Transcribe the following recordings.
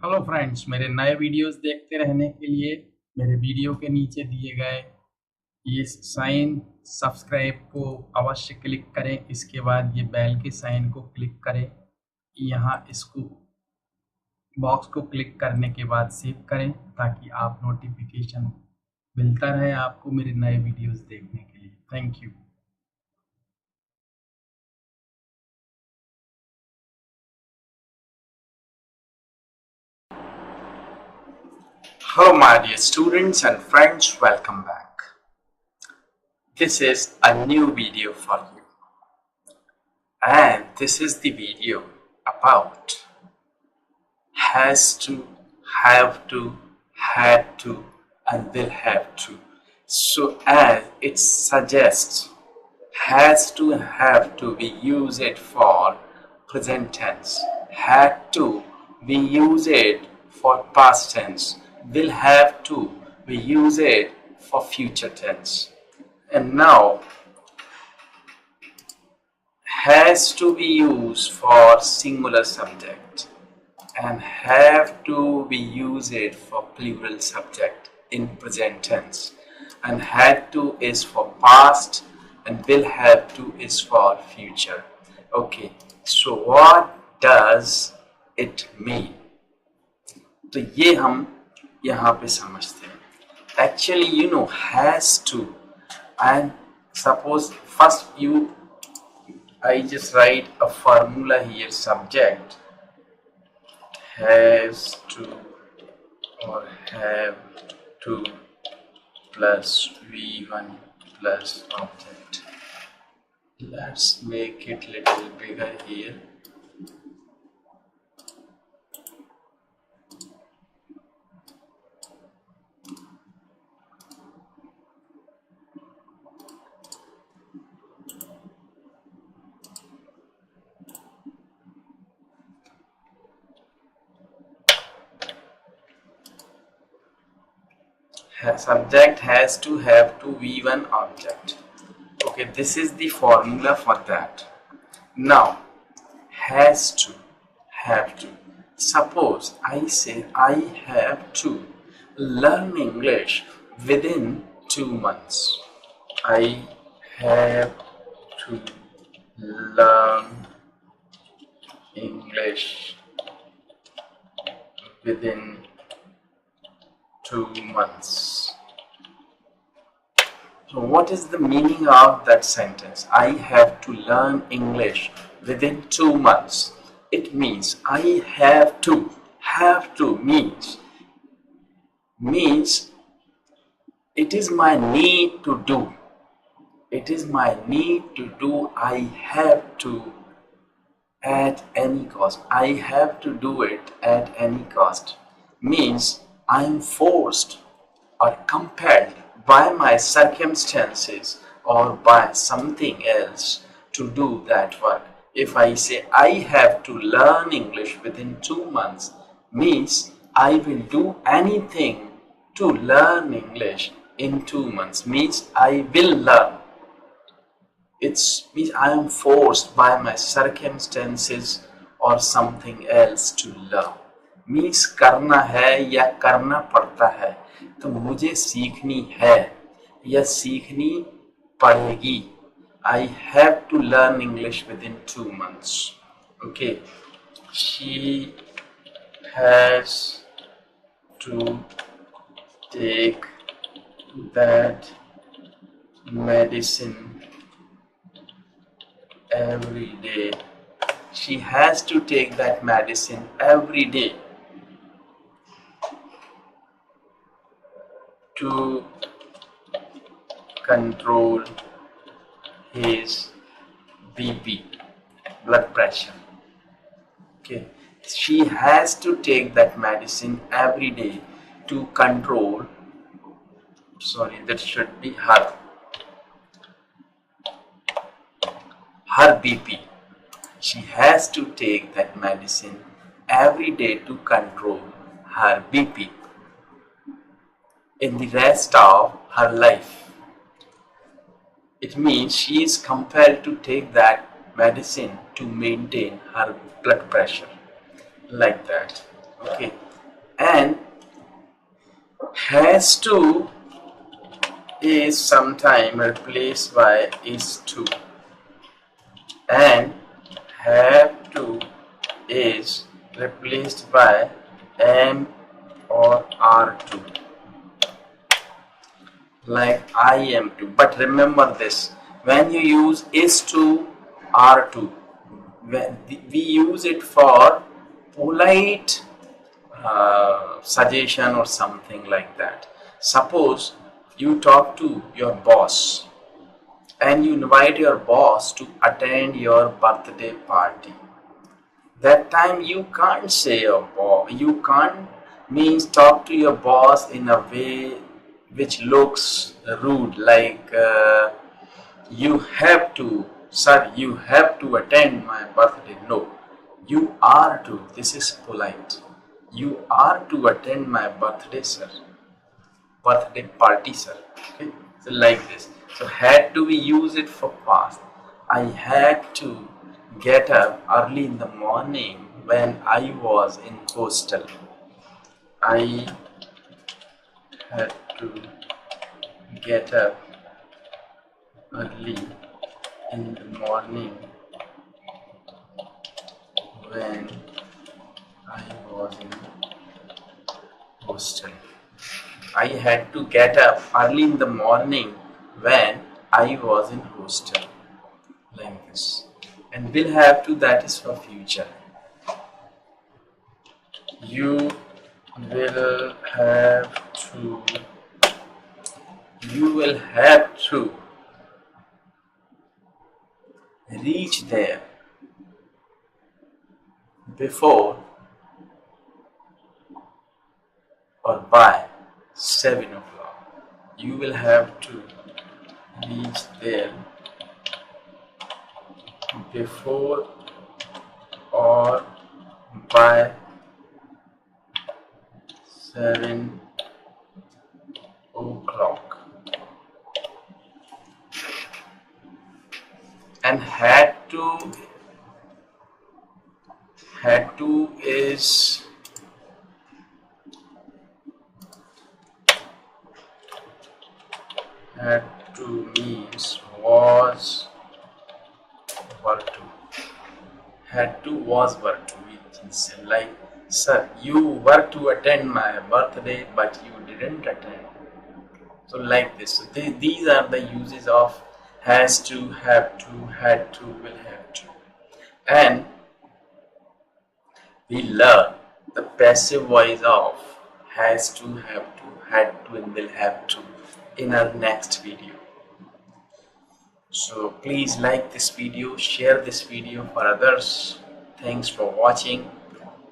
Hello friends, मेरे नए videos देखते रहने के लिए मेरे वीडियो के नीचे दिए गए ये साइन सब्सक्राइब को अवश्य क्लिक करें। इसके बाद ये बेल के साइन को क्लिक करें। यहाँ इसको बॉक्स को क्लिक करने के बाद सेव करें ताकि आप नोटिफिकेशन मिलता रहे आपको मेरे नए वीडियोस देखने के लिए। Thank you. Hello my dear students and friends, welcome back. This is a new video for you. And this is the video about has to, have to, had to, and will have to. So as it suggests, has to, have to, we use it for present tense. Had to, we use it for past tense. Will have to, we use it for future tense. And now has to be used for singular subject and have to be use it for plural subject in present tense, and had to is for past and will have to is for future. Okay, so what does it mean? तो ये हम यहाँ पे समझते हैं. Actually, you know, has to, and suppose first I just write a formula here. Subject has to or have to plus V1 plus object. Let's make it little bigger here. Subject has to have to V1 object. Okay, this is the formula for that. Now, has to, have to. Suppose I say I have to learn English within 2 months. I have to learn English within 2 months. So what is the meaning of that sentence? I have to learn English within 2 months. It means I have to. Have to means it is my need to do. It is my need to do. I have to at any cost. I have to do it at any cost. Means I am forced or compelled by my circumstances or by something else to do that work. If I say I have to learn English within 2 months, means I will do anything to learn English in 2 months. Means I will learn. It means I am forced by my circumstances or something else to learn. Means करना है या करना पड़ता है, तो मुझे सीखनी है या सीखनी पड़ेगी. I have to learn English within 2 months. Okay, she has to take that medicine every day. She has to take that medicine every day to control his BP, blood pressure. Okay, she has to take that medicine every day to control, sorry, that should be her BP. She has to take that medicine every day to control her BP in the rest of her life. It means she is compelled to take that medicine to maintain her blood pressure, like that. Okay, and has to is sometime replaced by is to, and have to is replaced by am or are to, like I am to. But remember this, when you use is to, are to, when we use it for polite suggestion or something like that. Suppose you talk to your boss and you invite your boss to attend your birthday party. That time you can't say you can't means talk to your boss in a way which looks rude, like you have to, sir, you have to attend my birthday. No, you are to. This is polite. You are to attend my birthday, sir. Birthday party, sir. Okay, so like this. So had to, we use it for past. I had to get up early in the morning when I was in hostel. I had to get up early in the morning when I was in hostel. I had to get up early in the morning when I was in hostel. Like this. And will have to, that is for future. You will have to, you will have to reach there before or by 7 o'clock. You will have to reach there before or by 7 o'clock. And had to is had to means was, were to. Had to was, were to, which is like, sir, you were to attend my birthday but you didn't attend. So like this. So these are the uses of has to, have to, had to, will have to. And we learn the passive voice of has to, have to, had to, and will have to in our next video. So please like this video, share this video for others. Thanks for watching.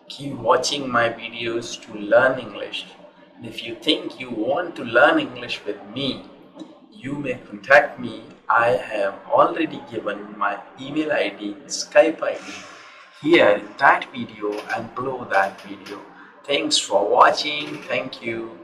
Keep watching my videos to learn English. And if you think you want to learn English with me, you may contact me. I have already given my email ID, Skype ID here in that video and below that video. Thanks for watching. Thank you.